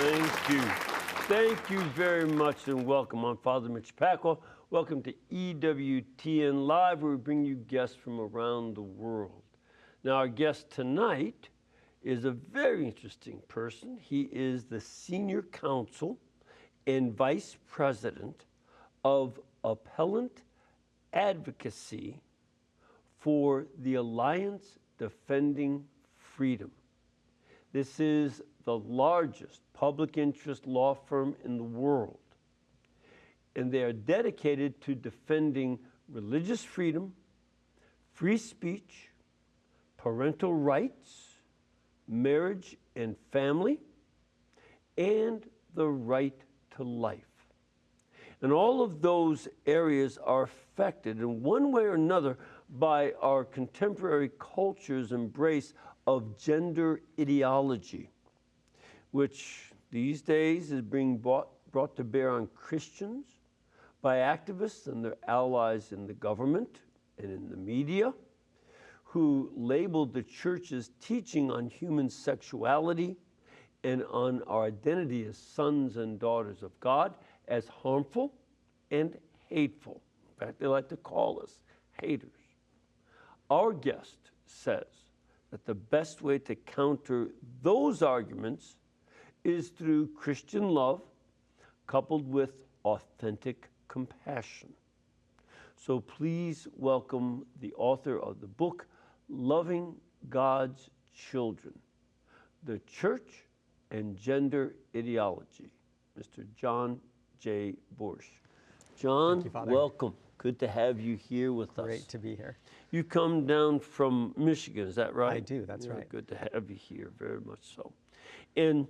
Thank you. Thank you very much and welcome. I'm Father Mitch Pacwa. Welcome to Ewtn Live, where we bring you guests from around the world. Now, our guest tonight is a very interesting person. He is the Senior Counsel and Vice President of Appellant Advocacy for the Alliance Defending Freedom. This is the largest public interest law firm in the world, and they are dedicated to defending religious freedom, free speech, parental rights, marriage and family, and the right to life. And all of those areas are affected in one way or another by our contemporary culture's embrace of gender ideology, which these days is being brought to bear on Christians by activists and their allies in the government and in the media, who labeled the church's teaching on human sexuality and on our identity as sons and daughters of God as harmful and hateful. In fact, they like to call us haters. Our guest says that the best way to counter those arguments is through Christian love coupled with authentic compassion. So please welcome the author of the book, Loving God's Children, The Church and Gender Ideology, Mr. John J. Bursch. John, Thank you, Father. Welcome. Good to have you here with us. Great to be here. You come down from Michigan, is that right? I do, that's right. Good to have you here, very much so. And,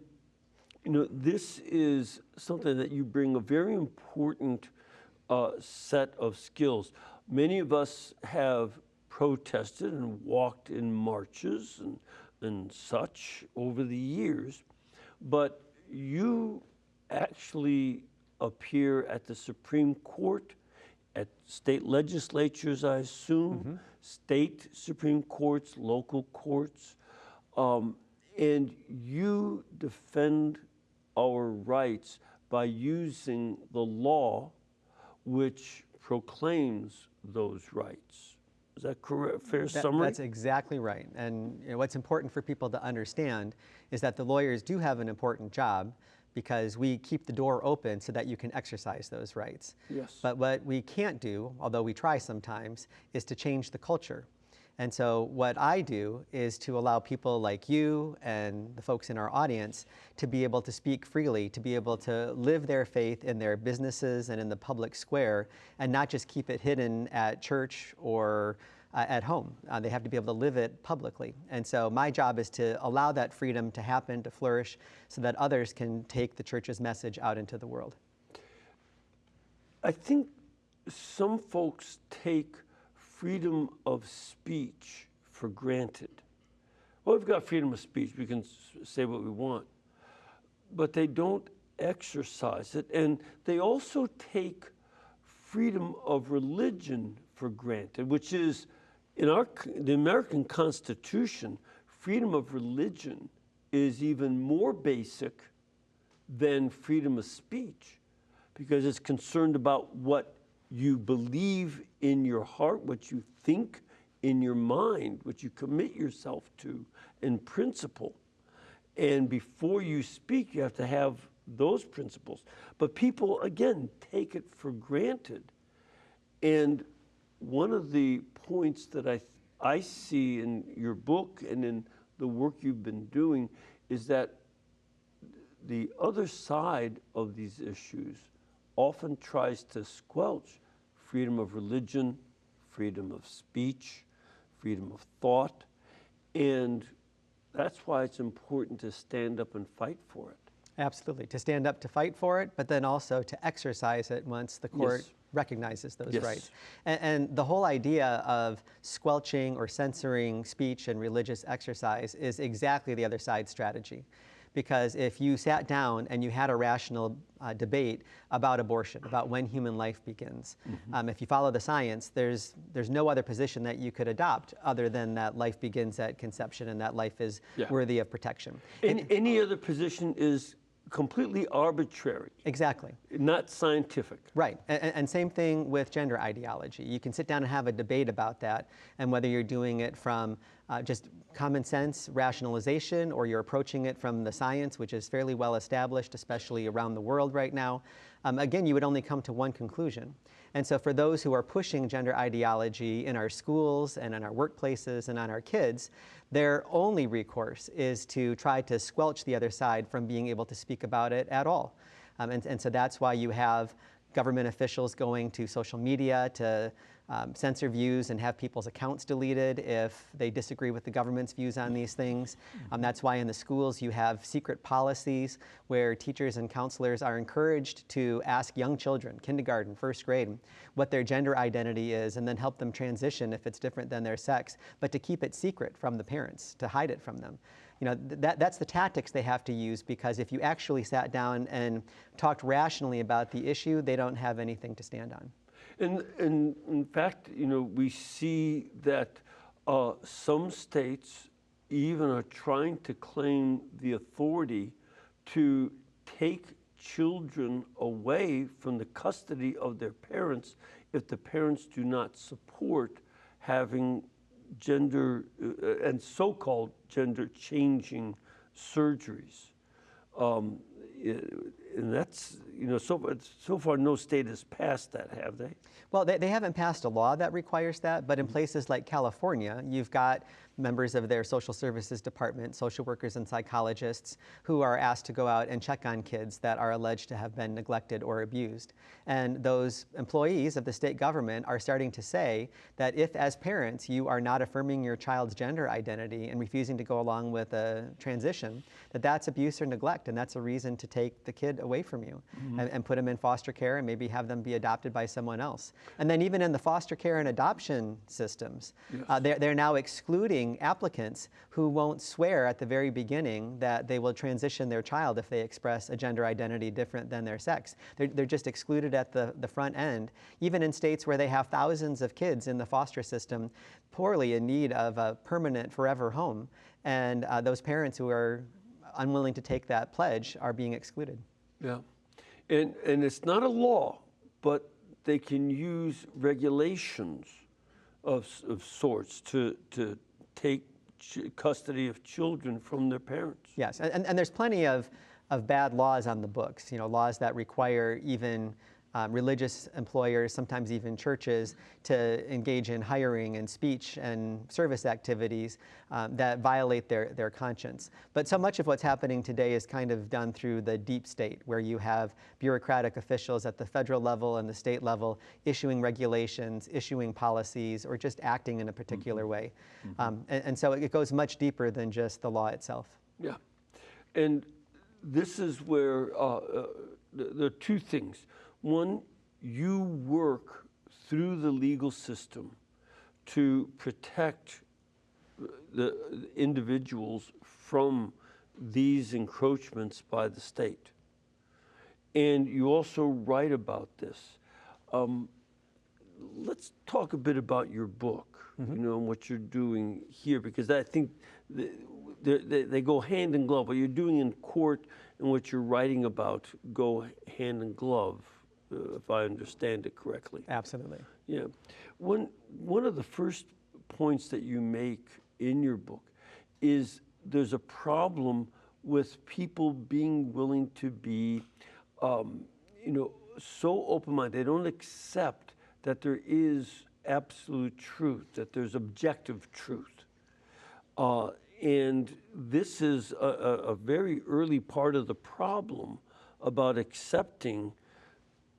you know, this is something that you bring a very important set of skills. Many of us have protested and walked in marches and such over the years, but you actually appear at the Supreme Court, at state legislatures, I assume, state Supreme Courts, local courts, and you defend our rights by using the law which proclaims those rights. Is that correct? Fair summary? That's exactly right. And you know, what's important for people to understand is that the lawyers do have an important job, because we keep the door open so that you can exercise those rights. Yes. But what we can't do, although we try sometimes, is to change the culture. And so what I do is to allow people like you and the folks in our audience to be able to speak freely, to be able to live their faith in their businesses and in the public square, and not just keep it hidden at church or at home. They have to be able to live it publicly. And so my job is to allow that freedom to happen, to flourish, so that others can take the church's message out into the world. I think some folks take freedom of speech for granted. Well, we've got freedom of speech. We can say what we want. But they don't exercise it. And they also take freedom of religion for granted, which is, in the American Constitution, freedom of religion is even more basic than freedom of speech, because it's concerned about what you believe in your heart, what you think in your mind, what you commit yourself to in principle. And before you speak, you have to have those principles. But people, again, take it for granted. And one of the points that I see in your book and in the work you've been doing is that the other side of these issues often tries to squelch freedom of religion, freedom of speech, freedom of thought, and that's why it's important to stand up and fight for it. Absolutely, to stand up to fight for it, but then also to exercise it once the court recognizes those rights. And the whole idea of squelching or censoring speech and religious exercise is exactly the other side's strategy. Because if you sat down and you had a rational debate about abortion, about when human life begins, if you follow the science, there's no other position that you could adopt other than that life begins at conception and that life is worthy of protection. And any other position is completely arbitrary, Exactly. not scientific. Right, and same thing with gender ideology. You can sit down and have a debate about that, and whether you're doing it from just common sense rationalization, or you're approaching it from the science, which is fairly well established, especially around the world right now, again, you would only come to one conclusion. And so for those who are pushing gender ideology in our schools and in our workplaces and on our kids, their only recourse is to try to squelch the other side from being able to speak about it at all. And so that's why you have government officials going to social media to censor views and have people's accounts deleted if they disagree with the government's views on these things. That's why in the schools you have secret policies where teachers and counselors are encouraged to ask young children, kindergarten, first grade, what their gender identity is, and then help them transition if it's different than their sex, but to keep it secret from the parents, to hide it from them. You know, that's the tactics they have to use, because if you actually sat down and talked rationally about the issue, they don't have anything to stand on. And in fact, you know, we see that some states even are trying to claim the authority to take children away from the custody of their parents if the parents do not support having gender and so-called gender-changing surgeries. And that's, you know, so far no state has passed that, have they? Well, they haven't passed a law that requires that, but in places like California, you've got members of their social services department, social workers and psychologists, who are asked to go out and check on kids that are alleged to have been neglected or abused. And those employees of the state government are starting to say that if, as parents, you are not affirming your child's gender identity and refusing to go along with a transition, that's abuse or neglect, and that's a reason to take the kid away from you and put them in foster care and maybe have them be adopted by someone else. And then even in the foster care and adoption systems, they're now excluding applicants who won't swear at the very beginning that they will transition their child if they express a gender identity different than their sex. They're just excluded at the front end, even in states where they have thousands of kids in the foster system poorly in need of a permanent forever home. And those parents who are unwilling to take that pledge are being excluded. Yeah, and it's not a law, but they can use regulations of sorts to take custody of children from their parents. Yes, and there's plenty of bad laws on the books, you know, laws that require even religious employers, sometimes even churches, to engage in hiring and speech and service activities that violate their conscience. But so much of what's happening today is kind of done through the deep state, where you have bureaucratic officials at the federal level and the state level issuing regulations, issuing policies, or just acting in a particular way. And so it goes much deeper than just the law itself. Yeah, and this is where there are two things. One, you work through the legal system to protect the individuals from these encroachments by the state. And you also write about this. Let's talk a bit about your book, you know, and what you're doing here, because I think they go hand in glove. What you're doing in court and what you're writing about go hand in glove, if I understand it correctly. Absolutely. Yeah. One of the first points that you make in your book is there's a problem with people being willing to be, you know, so open-minded. They don't accept that there is absolute truth, that there's objective truth. And this is a very early part of the problem about accepting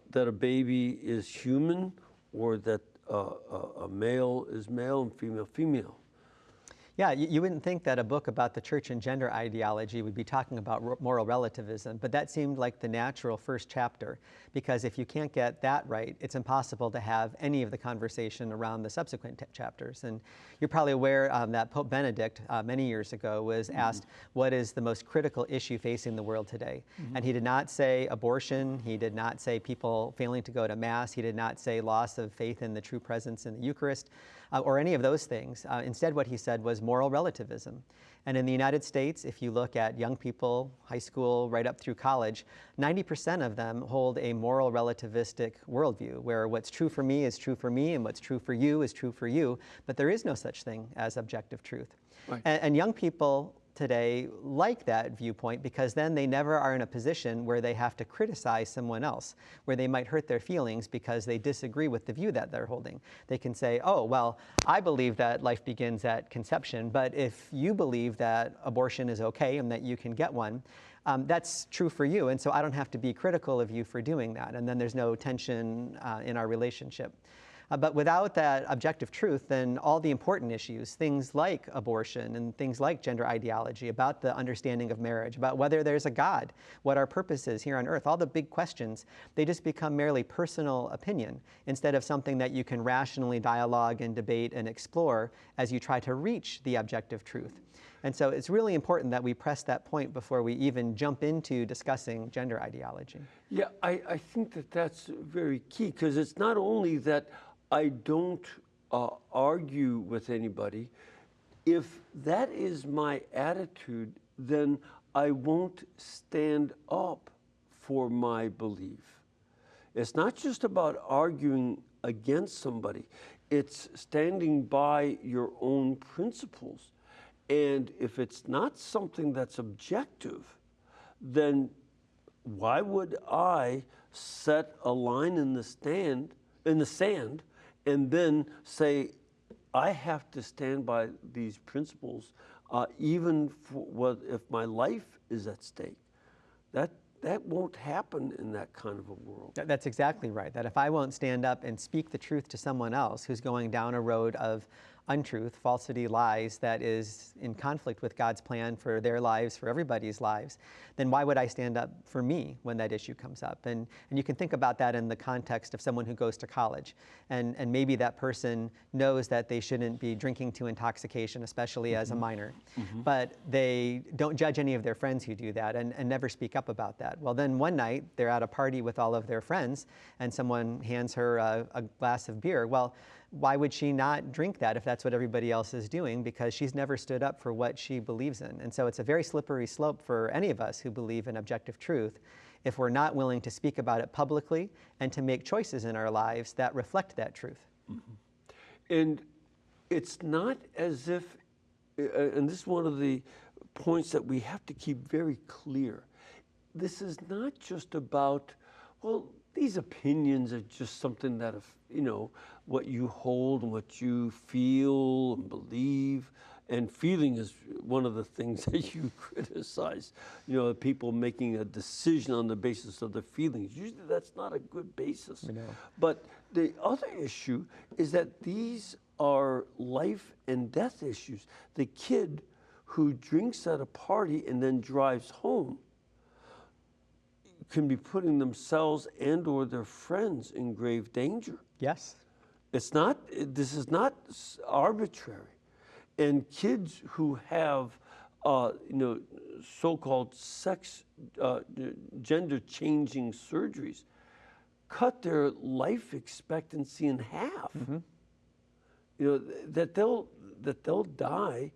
that a baby is human, or that a male is male and female female. Yeah, you wouldn't think that a book about the church and gender ideology would be talking about moral relativism, but that seemed like the natural first chapter, because if you can't get that right, it's impossible to have any of the conversation around the subsequent chapters. And you're probably aware that Pope Benedict many years ago was asked, what is the most critical issue facing the world today? And he did not say abortion, he did not say people failing to go to Mass, he did not say loss of faith in the true presence in the Eucharist. or any of those things. Instead, what he said was moral relativism. And in the United States, if you look at young people, high school, right up through college, 90% of them hold a moral relativistic worldview, where what's true for me is true for me, and what's true for you is true for you. But there is no such thing as objective truth. Right. And young people today like that viewpoint because then they never are in a position where they have to criticize someone else, where they might hurt their feelings because they disagree with the view that they're holding. They can say, oh, well, I believe that life begins at conception, but if you believe that abortion is okay and that you can get one, that's true for you, and so I don't have to be critical of you for doing that, and then there's no tension in our relationship. But without that objective truth, then all the important issues, things like abortion and things like gender ideology, about the understanding of marriage, about whether there's a God, what our purpose is here on earth, all the big questions, they just become merely personal opinion instead of something that you can rationally dialogue and debate and explore as you try to reach the objective truth. And so it's really important that we press that point before we even jump into discussing gender ideology. Yeah, I think that that's very key, because it's not only that I don't argue with anybody. If that is my attitude, then I won't stand up for my belief. It's not just about arguing against somebody. It's standing by your own principles. And if it's not something that's objective, then why would I set a line in the sand and then say, I have to stand by these principles, even for if my life is at stake? That won't happen in that kind of a world. That's exactly right. That if I won't stand up and speak the truth to someone else who's going down a road of untruth, falsity, lies, that is in conflict with God's plan for their lives, for everybody's lives, then why would I stand up for me when that issue comes up? And you can think about that in the context of someone who goes to college. And maybe that person knows that they shouldn't be drinking to intoxication, especially as a minor. But they don't judge any of their friends who do that and never speak up about that. Well, then one night they're at a party with all of their friends and someone hands her a glass of beer. Well, why would she not drink that if that's what everybody else is doing? Because she's never stood up for what she believes in. And so it's a very slippery slope for any of us who believe in objective truth if we're not willing to speak about it publicly and to make choices in our lives that reflect that truth. And it's not as if, and this is one of the points that we have to keep very clear, this is not just about, well, these opinions are just something that, what you hold and what you feel and believe. And feeling is one of the things that you criticize, people making a decision on the basis of their feelings. Usually that's not a good basis. But the other issue is that these are life and death issues. The kid who drinks at a party and then drives home can be putting themselves and or their friends in grave danger. Yes. This is not arbitrary. And kids who have, so-called gender-changing surgeries cut their life expectancy in half. That they'll die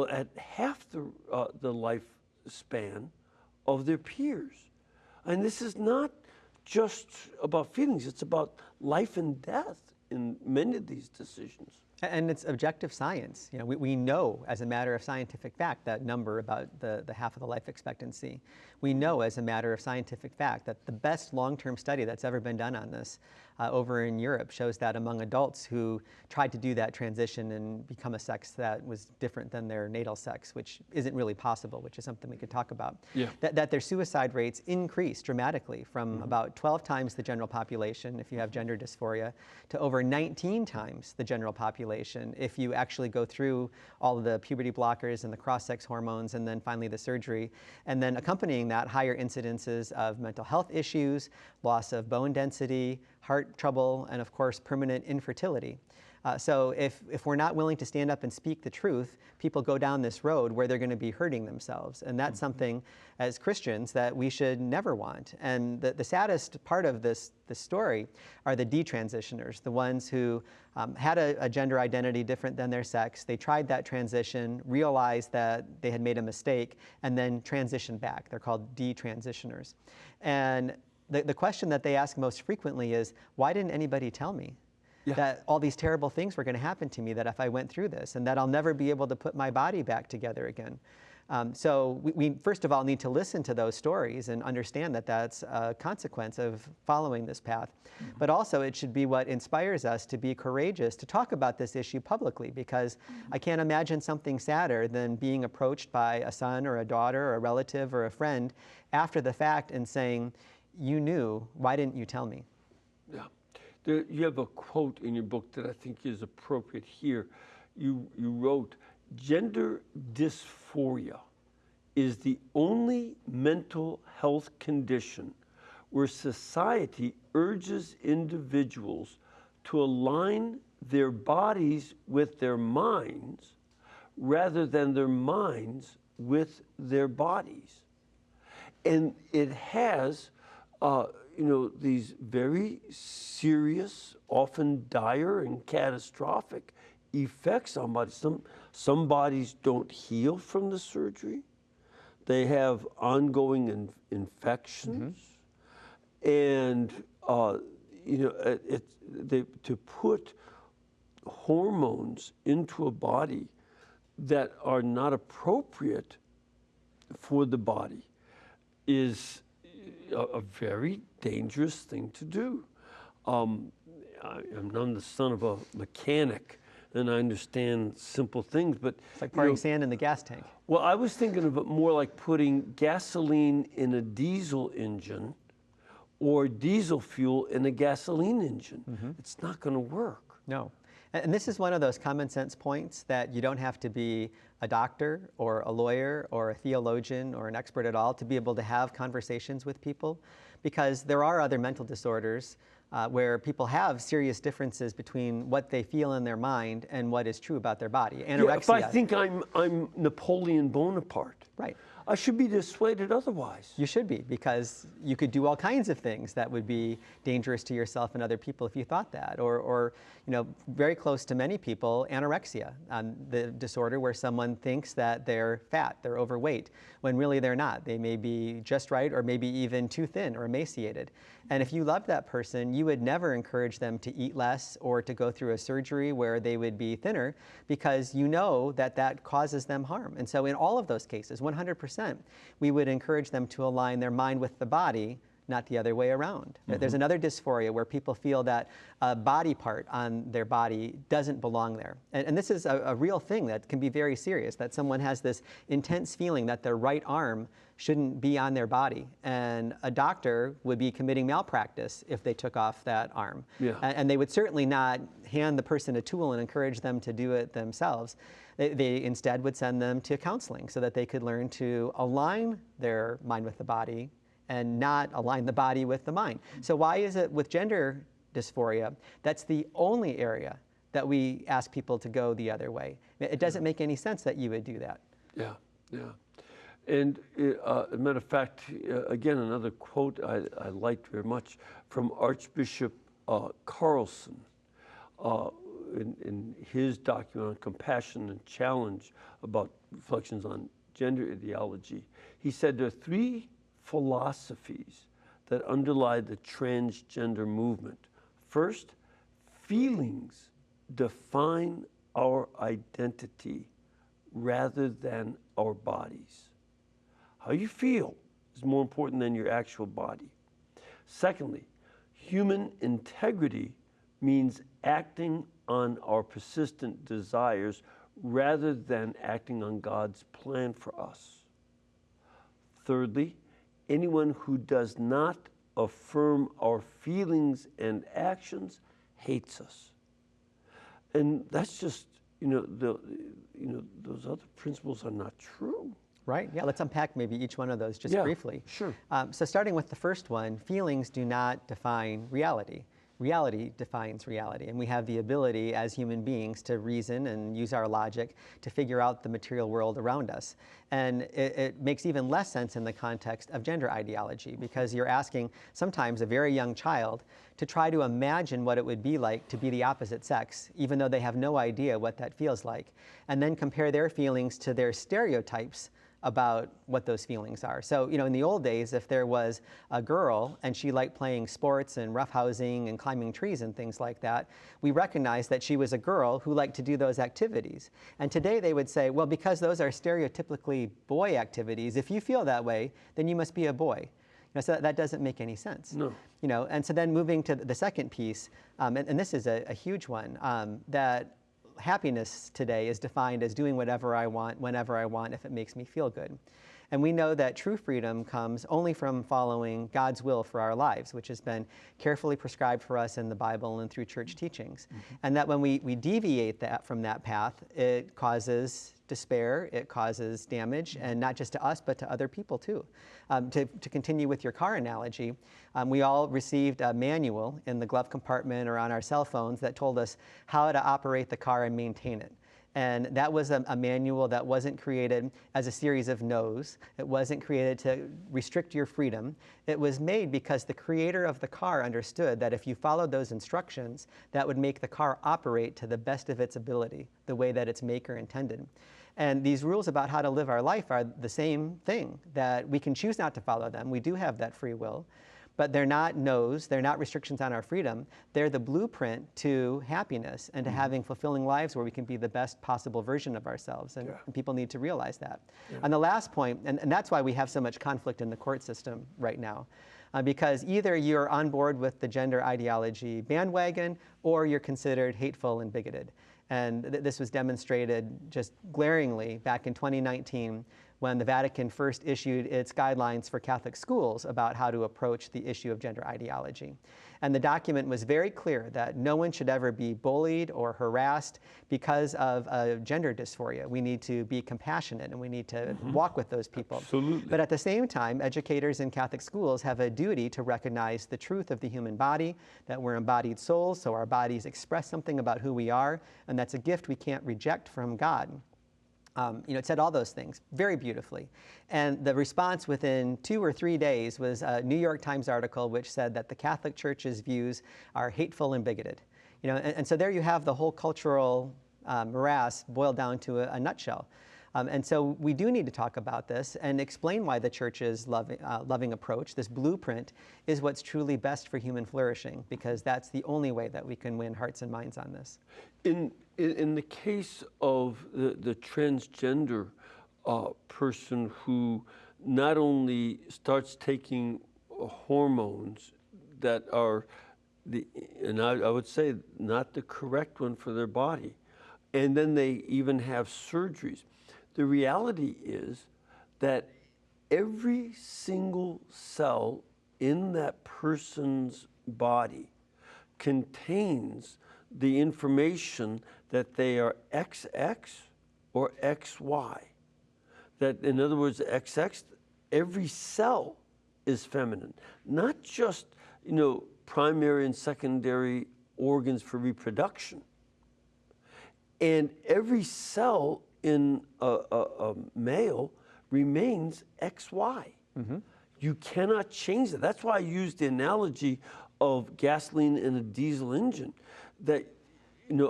at half the lifespan of their peers. And this is not just about feelings, it's about life and death in many of these decisions. And it's objective science. We know as a matter of scientific fact that number about the half of the life expectancy. We know as a matter of scientific fact that the best long-term study that's ever been done on this over in Europe shows that among adults who tried to do that transition and become a sex that was different than their natal sex, which isn't really possible, which is something we could talk about, that their suicide rates increased dramatically from about 12 times the general population if you have gender dysphoria to over 19 times the general population if you actually go through all of the puberty blockers and the cross-sex hormones and then finally the surgery. And then accompanying that, higher incidences of mental health issues, loss of bone density, heart trouble, and of course permanent infertility. So if we're not willing to stand up and speak the truth, people go down this road where they're going to be hurting themselves. And that's something, as Christians, that we should never want. And the saddest part of this story are the detransitioners, the ones who had a gender identity different than their sex. They tried that transition, realized that they had made a mistake, and then transitioned back. They're called detransitioners. And the question that they ask most frequently is, why didn't anybody tell me? Yeah. That all these terrible things were going to happen to me, that if I went through this, and that I'll never be able to put my body back together again. So we first of all need to listen to those stories and understand that that's a consequence of following this path. But also it should be what inspires us to be courageous to talk about this issue publicly, because I can't imagine something sadder than being approached by a son or a daughter or a relative or a friend after the fact and saying, you knew, why didn't you tell me? Yeah. You have a quote in your book that I think is appropriate here. You wrote, gender dysphoria is the only mental health condition where society urges individuals to align their bodies with their minds rather than their minds with their bodies. And it has these very serious, often dire and catastrophic effects on bodies. Some bodies don't heal from the surgery. They have ongoing infections. And, to put hormones into a body that are not appropriate for the body is a very dangerous thing to do. I'm the son of a mechanic, and I understand simple things, but it's like pouring sand in the gas tank. Well, I was thinking of it more like putting gasoline in a diesel engine or diesel fuel in a gasoline engine. It's not going to work. No. And this is one of those common sense points that you don't have to be a doctor or a lawyer or a theologian or an expert at all to be able to have conversations with people, because there are other mental disorders where people have serious differences between what they feel in their mind and what is true about their body. Anorexia. Yeah, if I think I'm Napoleon Bonaparte, right, I should be dissuaded otherwise. You should be, because you could do all kinds of things that would be dangerous to yourself and other people if you thought that. Or very close to many people, anorexia, the disorder where someone thinks that they're fat, they're overweight, when really they're not. They may be just right or maybe even too thin or emaciated. And if you love that person, you would never encourage them to eat less or to go through a surgery where they would be thinner, because you know that that causes them harm. And so in all of those cases, 100%, we would encourage them to align their mind with the body, not the other way around. There's another dysphoria where people feel that a body part on their body doesn't belong there. And this is a real thing that can be very serious, that someone has this intense feeling that their right arm shouldn't be on their body. And a doctor would be committing malpractice if they took off that arm. Yeah. And they would certainly not hand the person a tool and encourage them to do it themselves. They instead would send them to counseling so that they could learn to align their mind with the body and not align the body with the mind. So why is it with gender dysphoria, that's the only area that we ask people to go the other way? It doesn't make any sense that you would do that. Yeah, yeah. And as a matter of fact, again, another quote I liked very much from Archbishop Carlson in his document on Compassion and Challenge about reflections on gender ideology. He said there are three philosophies that underlie the transgender movement. First, feelings define our identity rather than our bodies. How you feel is more important than your actual body. Secondly, human integrity means acting on our persistent desires rather than acting on God's plan for us. Thirdly, anyone who does not affirm our feelings and actions hates us. And that's just, those other principles are not true. Right, yeah, let's unpack maybe each one of those just briefly. Sure. So starting with the first one, feelings do not define reality. reality defines reality. And we have the ability as human beings to reason and use our logic to figure out the material world around us. And it makes even less sense in the context of gender ideology, because you're asking sometimes a very young child to try to imagine what it would be like to be the opposite sex, even though they have no idea what that feels like, and then compare their feelings to their stereotypes about what those feelings are. So, in the old days, if there was a girl and she liked playing sports and roughhousing and climbing trees and things like that, we recognized that she was a girl who liked to do those activities. And today they would say, well, because those are stereotypically boy activities, if you feel that way, then you must be a boy. So that doesn't make any sense. No. And so then moving to the second piece, and this is a huge one, that happiness today is defined as doing whatever I want, whenever I want, if it makes me feel good. And we know that true freedom comes only from following God's will for our lives, which has been carefully prescribed for us in the Bible and through church teachings. Mm-hmm. And that when we deviate from that path, it causes despair, it causes damage, and not just to us, but to other people too. To continue with your car analogy, we all received a manual in the glove compartment or on our cell phones that told us how to operate the car and maintain it. And that was a manual that wasn't created as a series of no's. It wasn't created to restrict your freedom. It was made because the creator of the car understood that if you followed those instructions, that would make the car operate to the best of its ability, the way that its maker intended. And these rules about how to live our life are the same thing, that we can choose not to follow them. We do have that free will. But they're not no's, they're not restrictions on our freedom. They're the blueprint to happiness and to having fulfilling lives where we can be the best possible version of ourselves. And people need to realize that. And the last point, and that's why we have so much conflict in the court system right now, because either you're on board with the gender ideology bandwagon or you're considered hateful and bigoted. And this was demonstrated just glaringly back in 2019 when the Vatican first issued its guidelines for Catholic schools about how to approach the issue of gender ideology. And the document was very clear that no one should ever be bullied or harassed because of gender dysphoria. We need to be compassionate and we need to walk with those people. Absolutely. But at the same time, educators in Catholic schools have a duty to recognize the truth of the human body, that we're embodied souls, so our bodies express something about who we are, and that's a gift we can't reject from God. It said all those things very beautifully. And the response within 2 or 3 days was a New York Times article which said that the Catholic Church's views are hateful and bigoted. And so there you have the whole cultural morass boiled down to a nutshell. And so we do need to talk about this and explain why the Church's loving approach, this blueprint, is what's truly best for human flourishing, because that's the only way that we can win hearts and minds on this. In the case of the transgender person who not only starts taking hormones that are I would say not the correct one for their body, and then they even have surgeries. The reality is that every single cell in that person's body contains the information that they are XX or XY. That, in other words, XX, every cell is feminine, not just, primary and secondary organs for reproduction. And every cell in a male remains XY. You cannot change that. That's why I used the analogy of gasoline in a diesel engine, that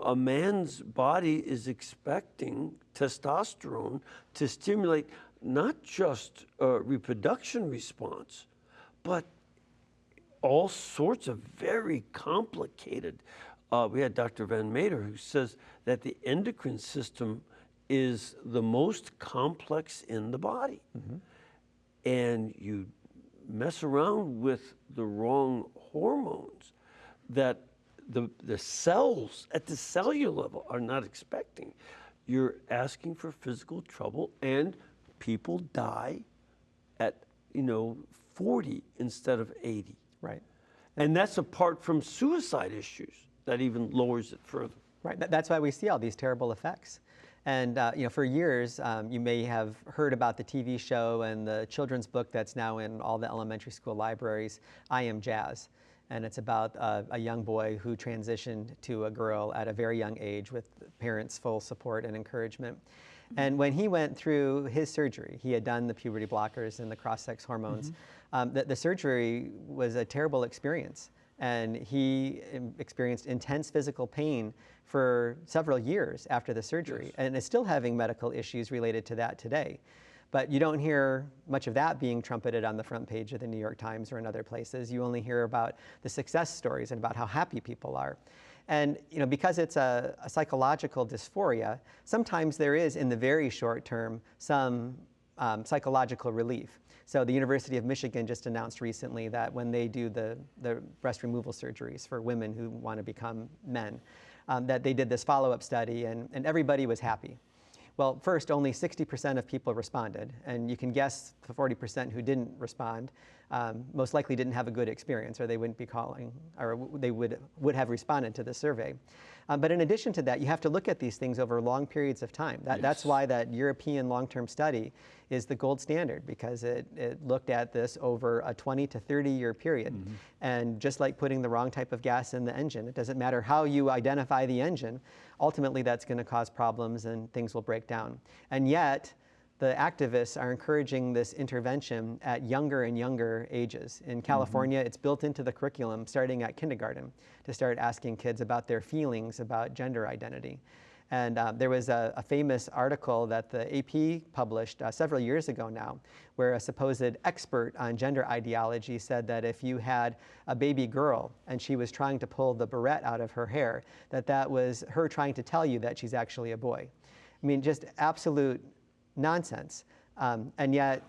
a man's body is expecting testosterone to stimulate not just a reproduction response, but all sorts of very complicated. We had Dr. Van Meter who says that the endocrine system is the most complex in the body. And you mess around with the wrong hormones that the cells at the cellular level are not expecting. You're asking for physical trouble, and people die at 40 instead of 80. Right. And that's apart from suicide issues that even lowers it further. Right. That's why we see all these terrible effects. And for years, you may have heard about the TV show and the children's book that's now in all the elementary school libraries, I Am Jazz. And it's about a young boy who transitioned to a girl at a very young age with parents' full support and encouragement. And when he went through his surgery, he had done the puberty blockers and the cross-sex hormones. The surgery was a terrible experience. And he experienced intense physical pain for several years after the surgery, and is still having medical issues related to that today. But you don't hear much of that being trumpeted on the front page of the New York Times or in other places. You only hear about the success stories and about how happy people are. And because it's a psychological dysphoria, sometimes there is, in the very short term, some psychological relief. So the University of Michigan just announced recently that when they do the breast removal surgeries for women who want to become men, that they did this follow-up study, and everybody was happy. Well, first, only 60% of people responded, and you can guess the 40% who didn't respond most likely didn't have a good experience, or they wouldn't be calling, or they would have responded to the survey. But in addition to that, you have to look at these things over long periods of time. That's why that European long-term study is the gold standard, because it looked at this over a 20 to 30-year period. And just like putting the wrong type of gas in the engine, it doesn't matter how you identify the engine, ultimately that's going to cause problems and things will break down. And yet, the activists are encouraging this intervention at younger and younger ages. In California, it's built into the curriculum starting at kindergarten to start asking kids about their feelings about gender identity. And there was a famous article that the AP published several years ago now, where a supposed expert on gender ideology said that if you had a baby girl and she was trying to pull the barrette out of her hair, that was her trying to tell you that she's actually a boy. I mean, just absolute nonsense. And yet,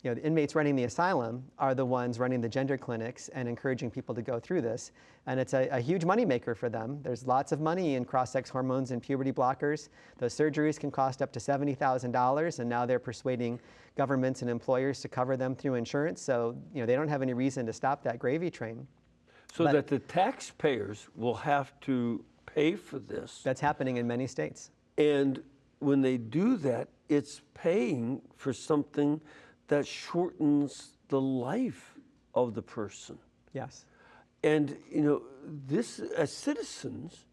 the inmates running the asylum are the ones running the gender clinics and encouraging people to go through this. And it's a huge moneymaker for them. There's lots of money in cross-sex hormones and puberty blockers. Those surgeries can cost up to $70,000, and now they're persuading governments and employers to cover them through insurance. So, they don't have any reason to stop that gravy train. So that the taxpayers will have to pay for this. That's happening in many states. And when they do that, it's paying for something that shortens the life of the person. Yes. And, this, as citizens,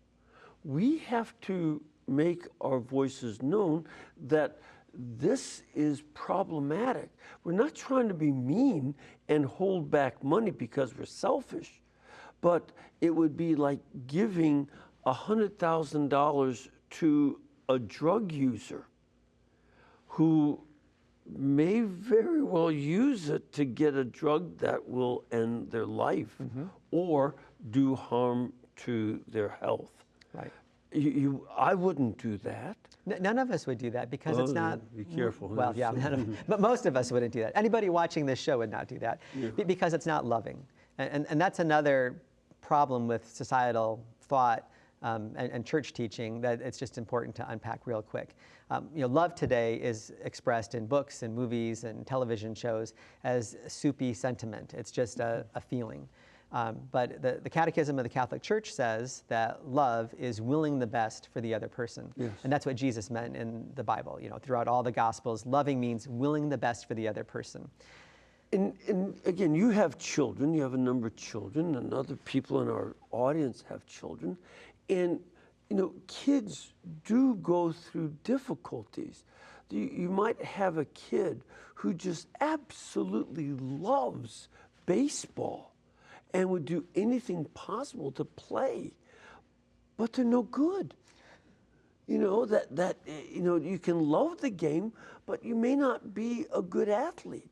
we have to make our voices known that this is problematic. We're not trying to be mean and hold back money because we're selfish, but it would be like giving $100,000 to a drug user who may very well use it to get a drug that will end their life or do harm to their health. Right. I wouldn't do that. None of us would do that because it's not. Be careful. Well, yeah, but most of us wouldn't do that. Anybody watching this show would not do that because it's not loving. And that's another problem with societal thought and church teaching that it's just important to unpack real quick. Love today is expressed in books and movies and television shows as soupy sentiment. It's just a feeling. But the Catechism of the Catholic Church says that love is willing the best for the other person. Yes. And that's what Jesus meant in the Bible. Throughout all the Gospels, loving means willing the best for the other person. And again, you have children, you have a number of children, and other people in our audience have children. And, kids do go through difficulties. You might have a kid who just absolutely loves baseball and would do anything possible to play, but they're no good. You can love the game, but you may not be a good athlete.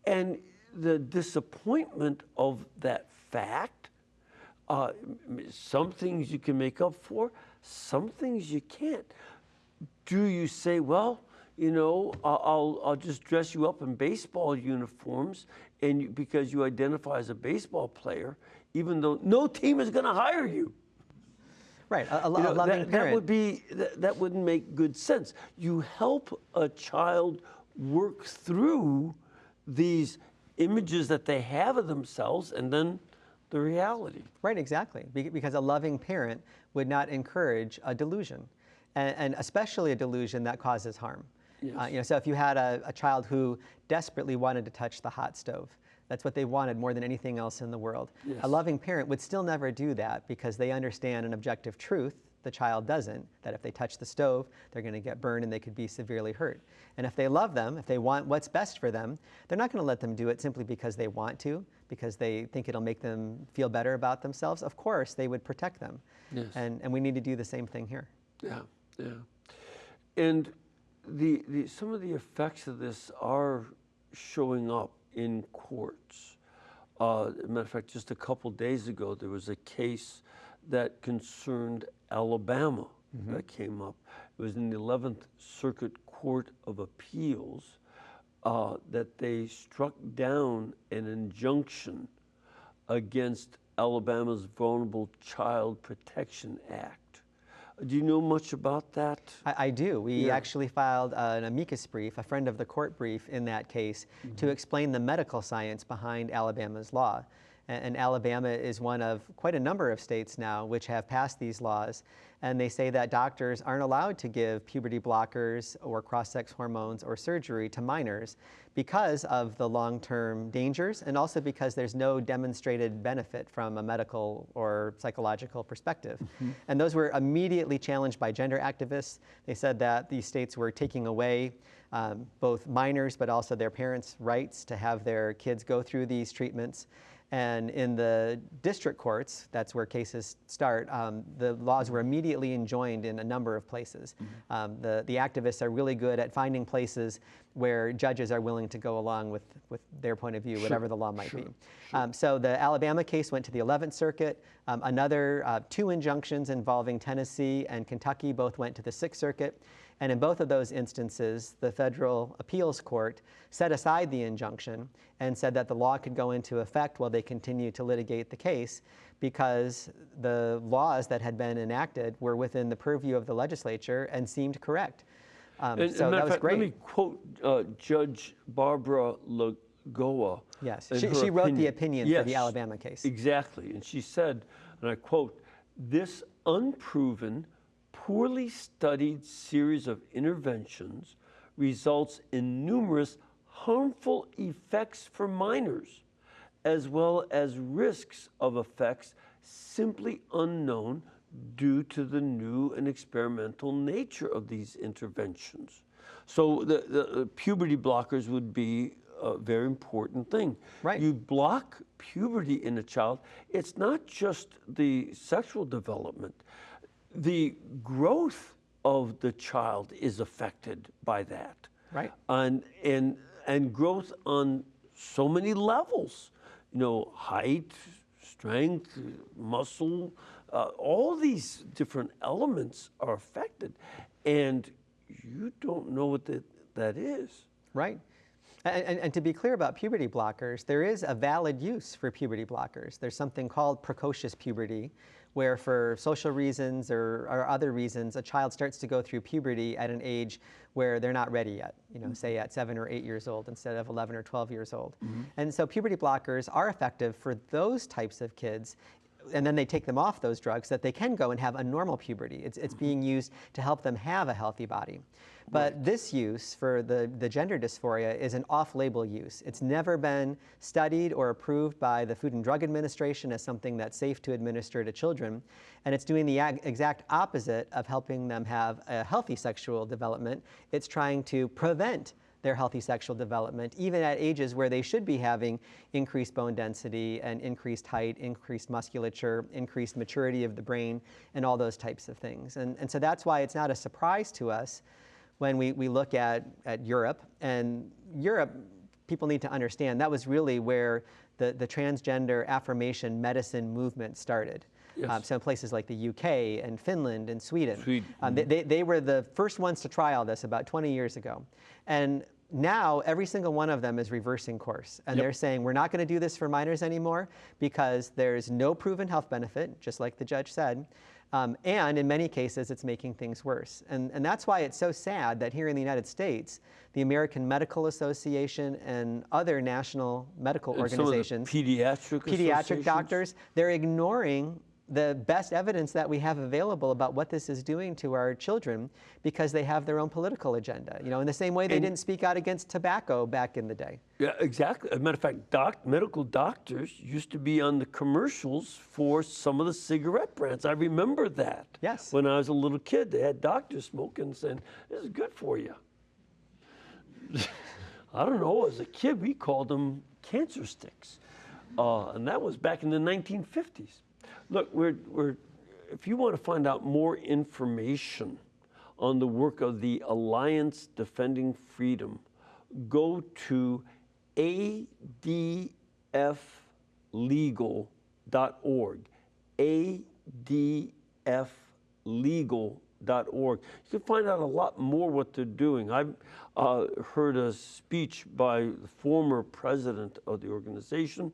And the disappointment of that fact, some things you can make up for, some things you can't. Do you say, well, I'll just dress you up in baseball uniforms and because you identify as a baseball player, even though no team is going to hire you? Right, a loving parent. That wouldn't make good sense. You help a child work through these images that they have of themselves and then the reality. Right, exactly. Because a loving parent would not encourage a delusion, and especially a delusion that causes harm. Yes. So if you had a child who desperately wanted to touch the hot stove, That's what they wanted more than anything else in the world. Yes. A loving parent would still never do that because they understand an objective truth the child doesn't, that if they touch the stove, they're going to get burned and they could be severely hurt. And if they love them, if they want what's best for them, they're not going to let them do it simply because they want to, because they think it'll make them feel better about themselves. Of course, they would protect them. Yes. And we need to do the same thing here. Yeah, yeah. And some of the effects of this are showing up in courts. As a matter of fact, just a couple days ago, there was a case that concerned Alabama that came up. It was in the 11th Circuit Court of Appeals that they struck down an injunction against Alabama's Vulnerable Child Protection Act. Do you know much about that? I do. We actually filed an amicus brief, a friend of the court brief in that case, to explain the medical science behind Alabama's law. And Alabama is one of quite a number of states now which have passed these laws. And they say that doctors aren't allowed to give puberty blockers or cross-sex hormones or surgery to minors because of the long-term dangers and also because there's no demonstrated benefit from a medical or psychological perspective. And those were immediately challenged by gender activists. They said that these states were taking away both minors but also their parents' rights to have their kids go through these treatments. And in the district courts, that's where cases start, the laws were immediately enjoined in a number of places. The activists are really good at finding places where judges are willing to go along with their point of view, whatever the law might be. So the Alabama case went to the 11th Circuit. Another 2 injunctions involving Tennessee and Kentucky both went to the 6th Circuit. And in both of those instances, the federal appeals court set aside the injunction and said that the law could go into effect while they continued to litigate the case because the laws that had been enacted were within the purview of the legislature and seemed correct. So that was great. Let me quote Judge Barbara Lagoa. Yes, she wrote the opinion for the Alabama case. Exactly, and she said, and I quote, "This unproven, poorly studied series of interventions results in numerous harmful effects for minors, as well as risks of effects simply unknown due to the new and experimental nature of these interventions." So the puberty blockers would be a very important thing. Right. You block puberty in a child, it's not just the sexual development. The growth of the child is affected by that. Right. And growth on so many levels, you know, height, strength, muscle, all these different elements are affected, and you don't know what that is. Right. And to be clear about puberty blockers, there is a valid use for puberty blockers. There's something called precocious puberty, where for social reasons or other reasons, a child starts to go through puberty at an age where they're not ready yet, you know, say at 7 or 8 years old instead of 11 or 12 years old. And so puberty blockers are effective for those types of kids, and then they take them off those drugs so that they can go and have a normal puberty. It's being used to help them have a healthy body. But this use for the gender dysphoria is an off-label use. It's never been studied or approved by the Food and Drug Administration as something that's safe to administer to children. And it's doing the exact opposite of helping them have a healthy sexual development. It's trying to prevent their healthy sexual development, even at ages where they should be having increased bone density and increased height, increased musculature, increased maturity of the brain, and all those types of things. And so that's why it's not a surprise to us when we look at Europe. And Europe, people need to understand, that was really where the transgender affirmation medicine movement started. Yes. So in places like the UK and Finland and Sweden. They were the first ones to try all this about 20 years ago. And now every single one of them is reversing course. And they're saying, we're not going to do this for minors anymore because there's no proven health benefit, just like the judge said. And in many cases, it's making things worse. And that's why it's so sad that here in the United States, the American Medical Association and other national medical organizations, pediatric doctors, they're ignoring the best evidence that we have available about what this is doing to our children, because they have their own political agenda. You know, in the same way they didn't speak out against tobacco back in the day. Yeah, exactly. As a matter of fact, medical doctors used to be on the commercials for some of the cigarette brands. I remember that. Yes. When I was a little kid, they had doctors smoking, saying, "This is good for you." I don't know. As a kid, we called them cancer sticks, and that was back in the 1950s. Look, if you want to find out more information on the work of the Alliance Defending Freedom, go to adflegal.org. adflegal.org. You can find out a lot more what they're doing. I've heard a speech by the former president of the organization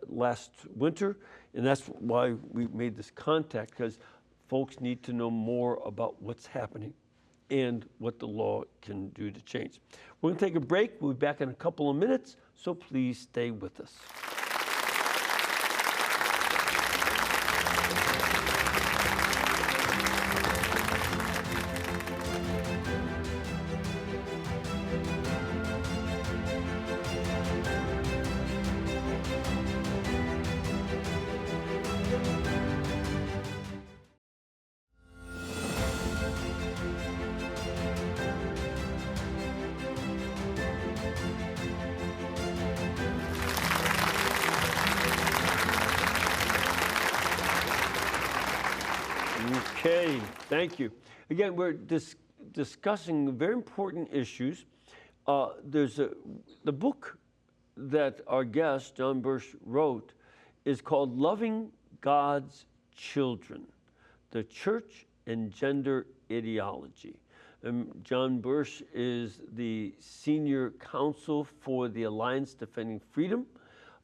last winter, and that's why we made this contact, because folks need to know more about what's happening and what the law can do to change. We're going to take a break. We'll be back in a couple of minutes, so please stay with us. Okay, thank you. Again, we're discussing very important issues. There's the book that our guest, John Bursch, wrote is called Loving God's Children, the Church and Gender Ideology. John Bursch is the senior counsel for the Alliance Defending Freedom.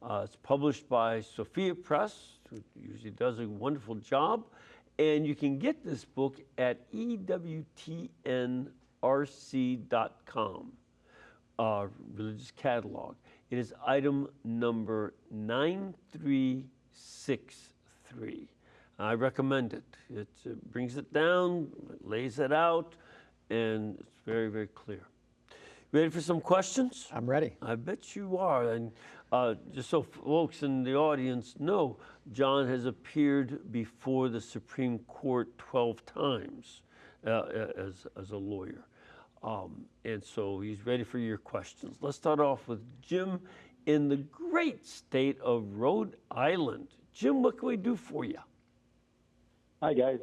It's published by Sophia Press, who usually does a wonderful job. And you can get this book at ewtnrc.com, religious catalog. It is item number 9363. I recommend it. It brings it down, lays it out, and it's very, very clear. Ready for some questions? I'm ready. I bet you are. And just so folks in the audience know, John has appeared before the Supreme Court 12 times as a lawyer. And so he's ready for your questions. Let's start off with Jim in the great state of Rhode Island. Jim, what can we do for you? Hi, guys.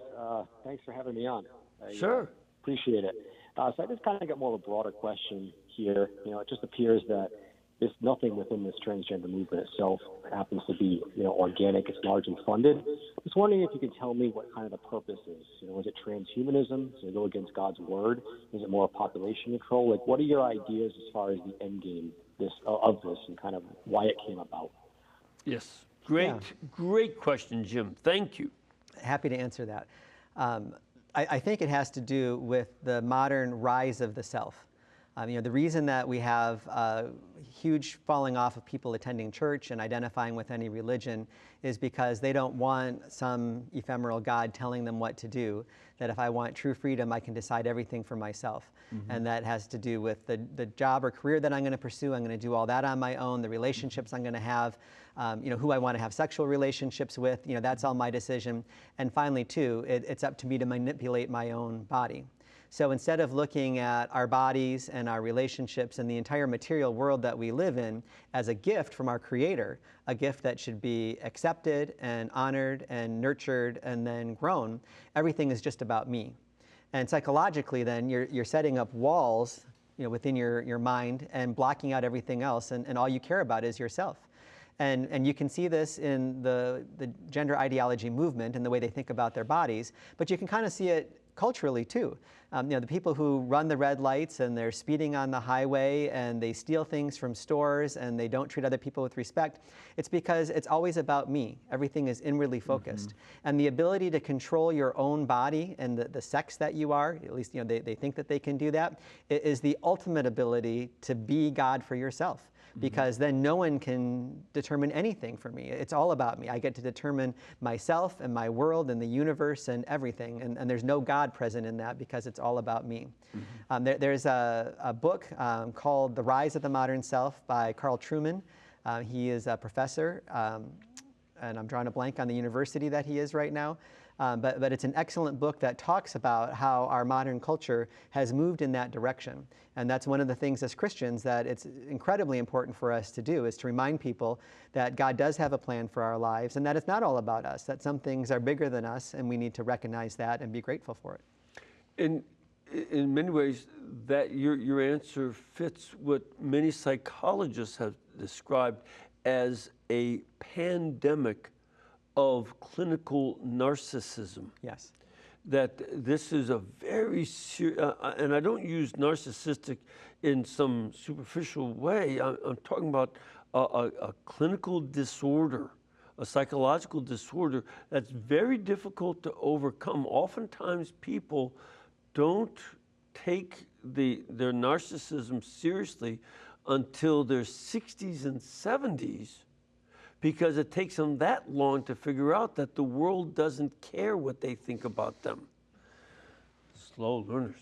Thanks for having me on. Sure. Appreciate it. So I just kind of got more of a broader question here. You know, it just appears that there's nothing within this transgender movement itself happens to be, organic. It's large and funded. Just wondering if you could tell me what kind of the purpose is. Is it transhumanism? Does it go against God's word? Is it more population control? Like, what are your ideas as far as the end game of this and kind of why it came about? Yes. Great question, Jim. Thank you. Happy to answer that. I think it has to do with the modern rise of the self. The reason that we have huge falling off of people attending church and identifying with any religion is because they don't want some ephemeral God telling them what to do, that if I want true freedom, I can decide everything for myself. Mm-hmm. And that has to do with the job or career that I'm going to pursue. I'm going to do all that on my own, the relationships I'm going to have, who I want to have sexual relationships with, that's all my decision. And finally, too, it's up to me to manipulate my own body. So instead of looking at our bodies and our relationships and the entire material world that we live in as a gift from our Creator, a gift that should be accepted and honored and nurtured and then grown, everything is just about me. And psychologically then, you're setting up walls within your mind and blocking out everything else, and all you care about is yourself. And you can see this in the gender ideology movement and the way they think about their bodies, but you can kind of see it culturally too. The people who run the red lights and they're speeding on the highway and they steal things from stores and they don't treat other people with respect, it's because it's always about me. Everything is inwardly focused. And the ability to control your own body and the sex that you are, at least they think that they can do that, is the ultimate ability to be God for yourself. Because then no one can determine anything for me. It's all about me. I get to determine myself and my world and the universe and everything. And there's no God present in that because it's all about me. There's a book called The Rise of the Modern Self by Carl Trueman. He is a professor, and I'm drawing a blank on the university that he is right now. But it's an excellent book that talks about how our modern culture has moved in that direction. And that's one of the things as Christians that it's incredibly important for us to do, is to remind people that God does have a plan for our lives and that it's not all about us, that some things are bigger than us and we need to recognize that and be grateful for it. In many ways, that your answer fits what many psychologists have described as a pandemic of clinical narcissism. Yes. That this is a very serious, and I don't use narcissistic in some superficial way. I'm talking about a clinical disorder, a psychological disorder that's very difficult to overcome. Oftentimes people don't take their narcissism seriously until their 60s and 70s, because it takes them that long to figure out that the world doesn't care what they think about them. Slow learners.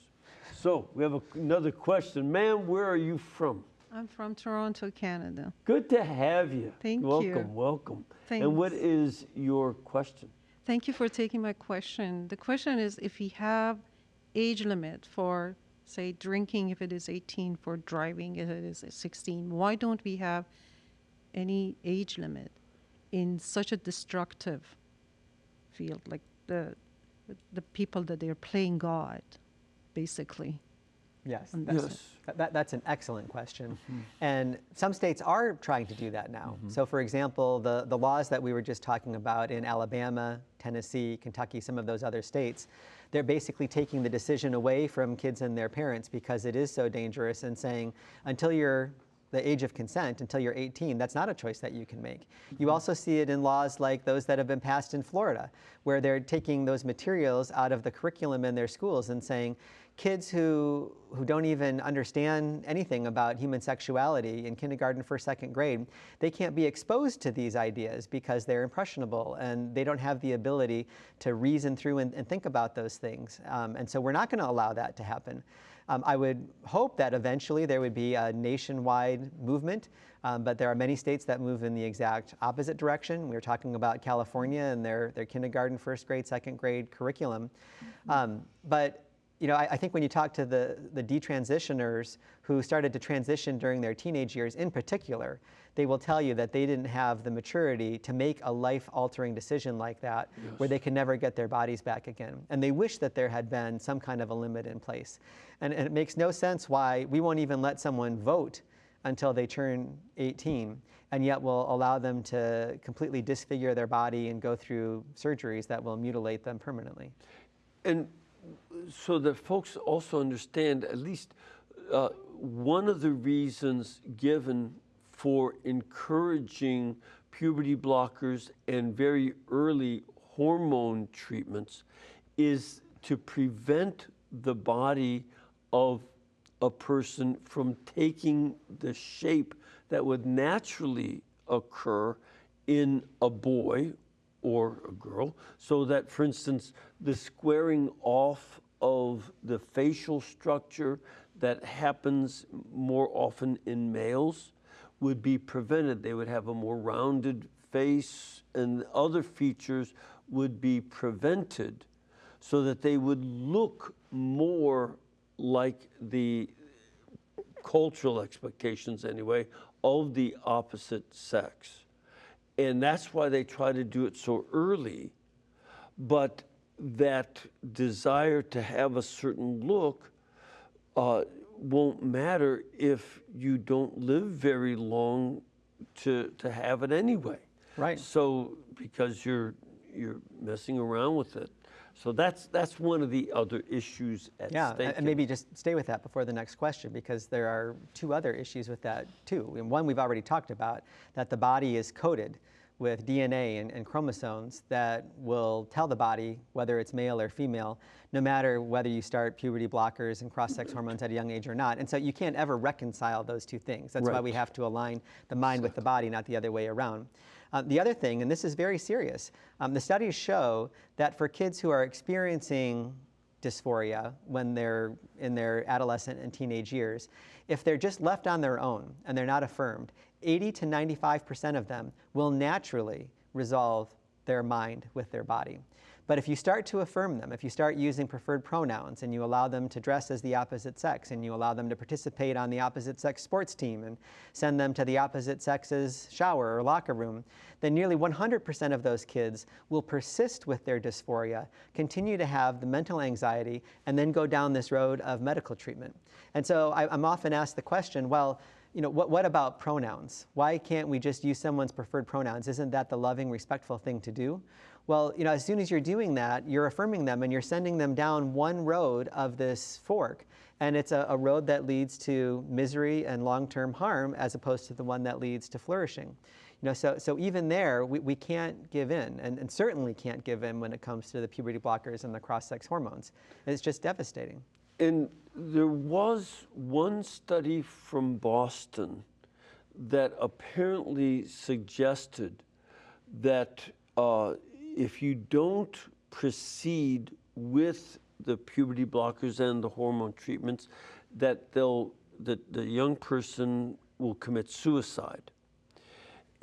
So we have another question. Ma'am, where are you from? I'm from Toronto, Canada. Good to have you. Thank you. Welcome, welcome. Thanks. And what is your question? Thank you for taking my question. The question is, if we have age limit for, say, drinking if it is 18, for driving if it is 16, why don't we have any age limit in such a destructive field, like the people that they're playing God, basically? Yes, Yes. that's an excellent question. And some states are trying to do that now. So for example, the laws that we were just talking about in Alabama, Tennessee, Kentucky, some of those other states, they're basically taking the decision away from kids and their parents because it is so dangerous, and saying, until you're the age of consent, until you're 18, that's not a choice that you can make. You also see it in laws like those that have been passed in Florida, where they're taking those materials out of the curriculum in their schools and saying, kids who don't even understand anything about human sexuality in kindergarten, first, second grade, they can't be exposed to these ideas because they're impressionable and they don't have the ability to reason through and think about those things. And so we're not going to allow that to happen. I would hope that eventually there would be a nationwide movement, but there are many states that move in the exact opposite direction. We were talking about California and their kindergarten, first grade, second grade curriculum. But I think when you talk to the detransitioners who started to transition during their teenage years in particular, they will tell you that they didn't have the maturity to make a life-altering decision like that, where they could never get their bodies back again. And they wish that there had been some kind of a limit in place. And it makes no sense why we won't even let someone vote until they turn 18, and yet we'll allow them to completely disfigure their body and go through surgeries that will mutilate them permanently. And so that folks also understand, at least one of the reasons given for encouraging puberty blockers and very early hormone treatments is to prevent the body of a person from taking the shape that would naturally occur in a boy or a girl, so that, for instance, the squaring off of the facial structure that happens more often in males would be prevented. They would have a more rounded face, and other features would be prevented so that they would look more like the cultural expectations, anyway, of the opposite sex. And that's why they try to do it so early. But that desire to have a certain look won't matter if you don't live very long to have it anyway. Right. So because you're messing around with it. So that's one of the other issues at Yeah, stake. and maybe just stay with that before the next question, because there are two other issues with that too. And one we've already talked about, that the body is coded with DNA and chromosomes that will tell the body whether it's male or female, no matter whether you start puberty blockers and cross-sex hormones at a young age or not. And so you can't ever reconcile those two things. That's why Right. we have to align the mind with the body, not the other way around. The other thing, and this is very serious, the studies show that for kids who are experiencing dysphoria when they're in their adolescent and teenage years, if they're just left on their own and they're not affirmed, 80 to 95% of them will naturally resolve their mind with their body. But if you start to affirm them, if you start using preferred pronouns and you allow them to dress as the opposite sex and you allow them to participate on the opposite sex sports team and send them to the opposite sex's shower or locker room, then nearly 100% of those kids will persist with their dysphoria, continue to have the mental anxiety, and then go down this road of medical treatment. And so I'm often asked the question, well, what about pronouns? Why can't we just use someone's preferred pronouns? Isn't that the loving, respectful thing to do? Well, as soon as you're doing that, you're affirming them and you're sending them down one road of this fork. And it's a road that leads to misery and long-term harm as opposed to the one that leads to flourishing. So even there, we can't give in, and certainly can't give in when it comes to the puberty blockers and the cross-sex hormones. It's just devastating. And there was one study from Boston that apparently suggested that if you don't proceed with the puberty blockers and the hormone treatments, that the young person will commit suicide.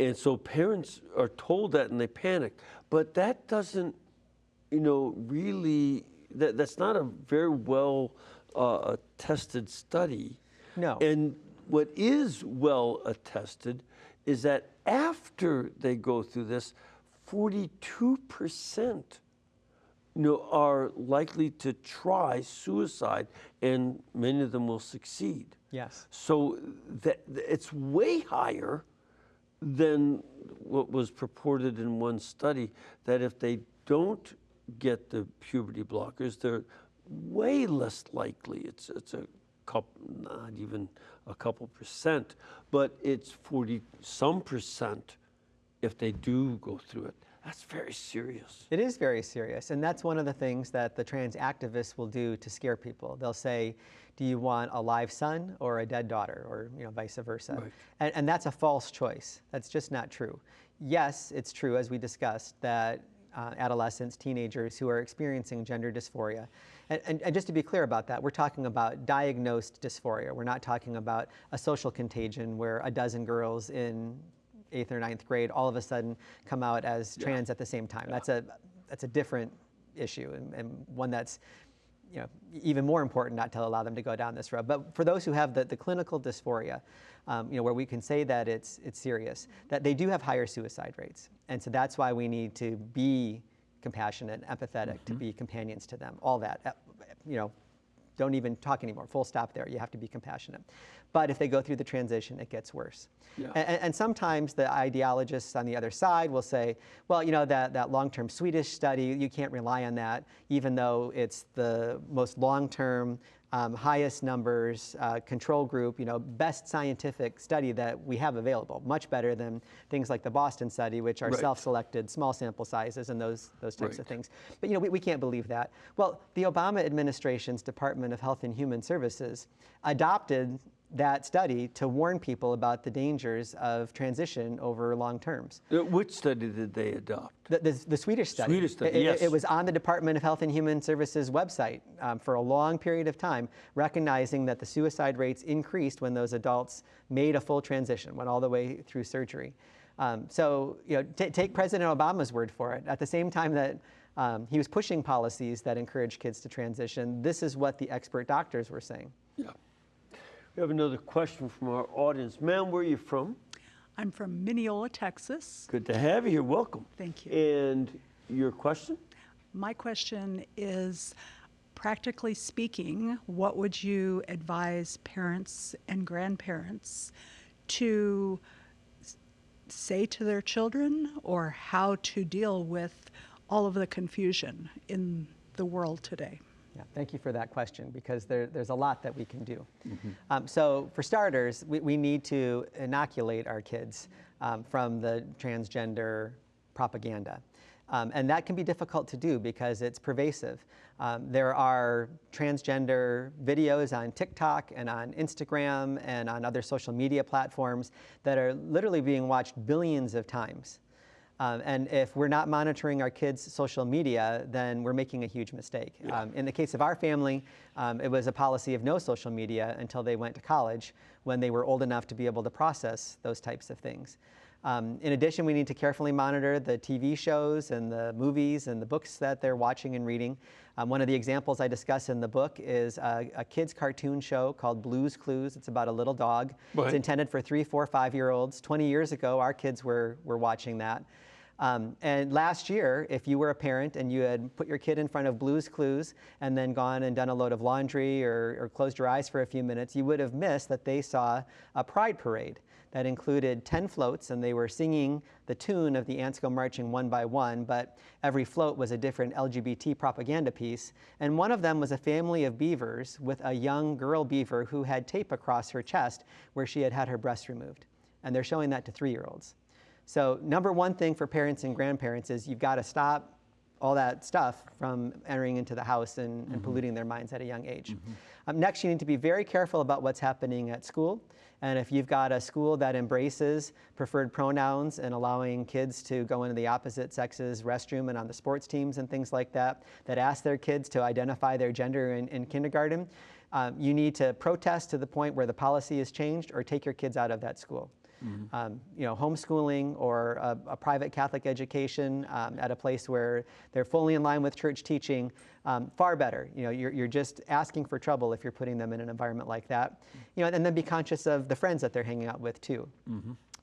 And so parents are told that and they panic. But that doesn't, really, that's not a very well tested study. No. And what is well attested is that after they go through this, 42% are likely to try suicide, and many of them will succeed. Yes. So it's way higher than what was purported in one study, that if they don't get the puberty blockers, they're way less likely. It's a couple, not even a couple percent, but it's 40-some% if they do go through it. That's very serious. It is very serious, and that's one of the things that the trans activists will do to scare people. They'll say, do you want a live son or a dead daughter, or vice versa? Right. And that's a false choice. That's just not true. Yes, it's true, as we discussed, that adolescents, teenagers who are experiencing gender dysphoria, and just to be clear about that, we're talking about diagnosed dysphoria. We're not talking about a social contagion where a dozen girls in 8th or 9th grade all of a sudden come out as trans at the same time. That's a different issue, and one that's even more important not to allow them to go down this road. But for those who have the clinical dysphoria, where we can say that it's serious, that they do have higher suicide rates. And so that's why we need to be compassionate, empathetic, to be companions to them, all that. Don't even talk anymore, full stop there. You have to be compassionate. But if they go through the transition, it gets worse. Yeah. And sometimes the ideologists on the other side will say, well, that long-term Swedish study, you can't rely on that, even though it's the most long-term, highest numbers, control group, best scientific study that we have available, much better than things like the Boston study, which are Right. self-selected, small sample sizes, and those types Right. of things. But we can't believe that. Well, the Obama administration's Department of Health and Human Services adopted that study to warn people about the dangers of transition over long terms. Which study did they adopt? The Swedish study. Swedish study, yes. It was on the Department of Health and Human Services website for a long period of time, recognizing that the suicide rates increased when those adults made a full transition, went all the way through surgery. So take President Obama's word for it. At the same time that he was pushing policies that encourage kids to transition, this is what the expert doctors were saying. Yeah. We have another question from our audience. Ma'am, where are you from? I'm from Mineola, Texas. Good to have you here. Welcome. Thank you. And your question? My question is, practically speaking, what would you advise parents and grandparents to say to their children, or how to deal with all of the confusion in the world today? Yeah, thank you for that question, because there's a lot that we can do. So for starters, we need to inoculate our kids from the transgender propaganda. And that can be difficult to do because it's pervasive. There are transgender videos on TikTok and on Instagram and on other social media platforms that are literally being watched billions of times. And if we're not monitoring our kids' social media, then we're making a huge mistake. Yeah. In the case of our family, it was a policy of no social media until they went to college, when they were old enough to be able to process those types of things. In addition, we need to carefully monitor the TV shows and the movies and the books that they're watching and reading. One of the examples I discuss in the book is a kids' cartoon show called Blue's Clues. It's about a little dog. Right. It's intended for 3, 4, 5-year-olds. 20 years ago, our kids were watching that. And last year, if you were a parent and you had put your kid in front of Blue's Clues and then gone and done a load of laundry or closed your eyes for a few minutes, you would have missed that they saw a pride parade that included 10 floats, and they were singing the tune of the ants go marching one by one, but every float was a different LGBT propaganda piece. And one of them was a family of beavers with a young girl beaver who had tape across her chest where she had had her breast removed. And they're showing that to 3-year-olds. So number one thing for parents and grandparents is you've got to stop all that stuff from entering into the house and polluting their minds at a young age. Next, you need to be very careful about what's happening at school. And if you've got a school that embraces preferred pronouns and allowing kids to go into the opposite sex's restroom and on the sports teams and things like that, that ask their kids to identify their gender in kindergarten, you need to protest to the point where the policy is changed or take your kids out of that school. Homeschooling or a private Catholic education at a place where they're fully in line with church teaching, far better. You're just asking for trouble if you're putting them in an environment like that. And then be conscious of the friends that they're hanging out with too.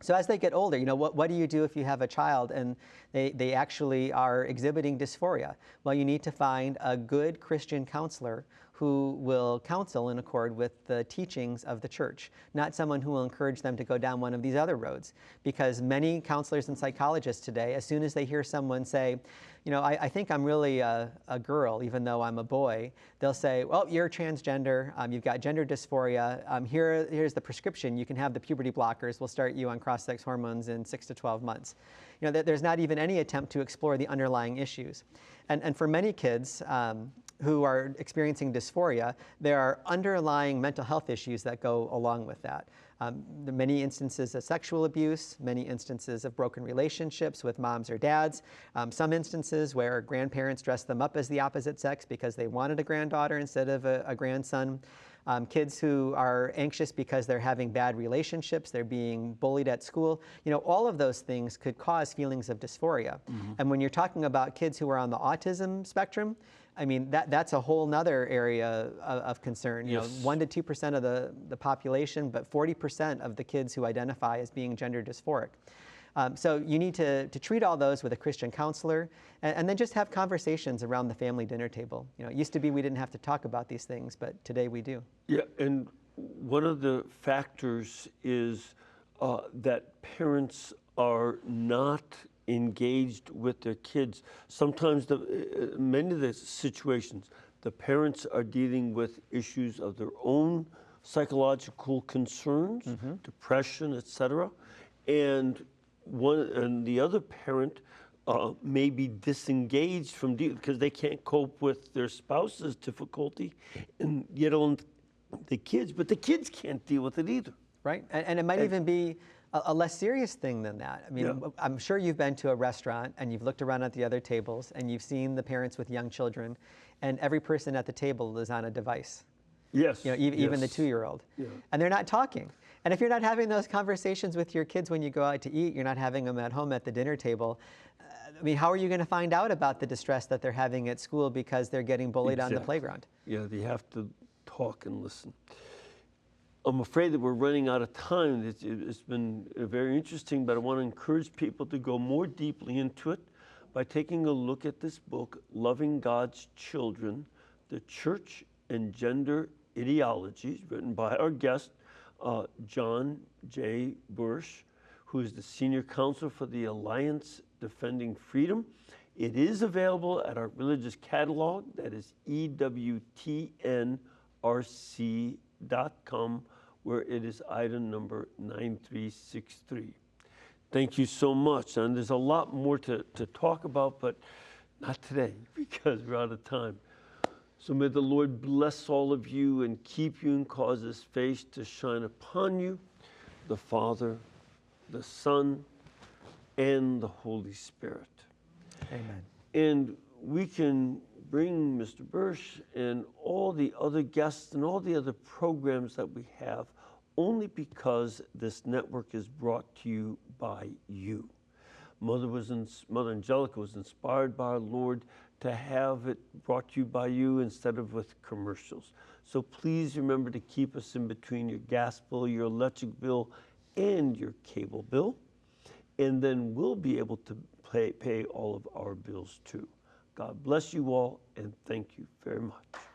So as they get older, what do you do if you have a child and they actually are exhibiting dysphoria? Well, you need to find a good Christian counselor who will counsel in accord with the teachings of the church, not someone who will encourage them to go down one of these other roads. Because many counselors and psychologists today, as soon as they hear someone say, I think I'm really a girl, even though I'm a boy, they'll say, well, you're transgender, you've got gender dysphoria, here's the prescription, you can have the puberty blockers, we'll start you on cross-sex hormones in 6 to 12 months. There's not even any attempt to explore the underlying issues. And for many kids who are experiencing dysphoria, there are underlying mental health issues that go along with that. There are many instances of sexual abuse, many instances of broken relationships with moms or dads, some instances where grandparents dress them up as the opposite sex because they wanted a granddaughter instead of a grandson. Kids who are anxious because they're having bad relationships, they're being bullied at school. All of those things could cause feelings of dysphoria. And when you're talking about kids who are on the autism spectrum, that's a whole nother area of concern. Yes. 1 to 2% of the population, but 40% of the kids who identify as being gender dysphoric. So you need to treat all those with a Christian counselor and then just have conversations around the family dinner table. It used to be we didn't have to talk about these things, but today we do. Yeah, and one of the factors is that parents are not engaged with their kids. Sometimes many of the situations, the parents are dealing with issues of their own psychological concerns, depression, etc. And the other parent may be disengaged from because they can't cope with their spouse's difficulty and get on the kids, but the kids can't deal with it either. Right, and it might even be a less serious thing than that. I'm sure you've been to a restaurant and you've looked around at the other tables and you've seen the parents with young children, and every person at the table is on a device. Yes. Even the 2-year-old. Yeah. And they're not talking. And if you're not having those conversations with your kids when you go out to eat, you're not having them at home at the dinner table, how are you going to find out about the distress that they're having at school because they're getting bullied on the playground? Yeah, they have to talk and listen. I'm afraid that we're running out of time. It's been very interesting, but I want to encourage people to go more deeply into it by taking a look at this book, Loving God's Children, The Church and Gender Ideologies, written by our guest, John J. Bursch, who is the Senior Counsel for the Alliance Defending Freedom. It is available at our religious catalog. That is ewtnrc.com, where it is item number 9363. Thank you so much. And there's a lot more to talk about, but not today because we're out of time. So may the Lord bless all of you and keep you and cause his face to shine upon you, the Father, the Son, and the Holy Spirit. Amen. And we can bring Mr. Bursch and all the other guests and all the other programs that we have only because this network is brought to you by you. Mother Angelica was inspired by our Lord to have it brought to you by you instead of with commercials. So please remember to keep us in between your gas bill, your electric bill, and your cable bill. And then we'll be able to pay all of our bills too. God bless you all, and thank you very much.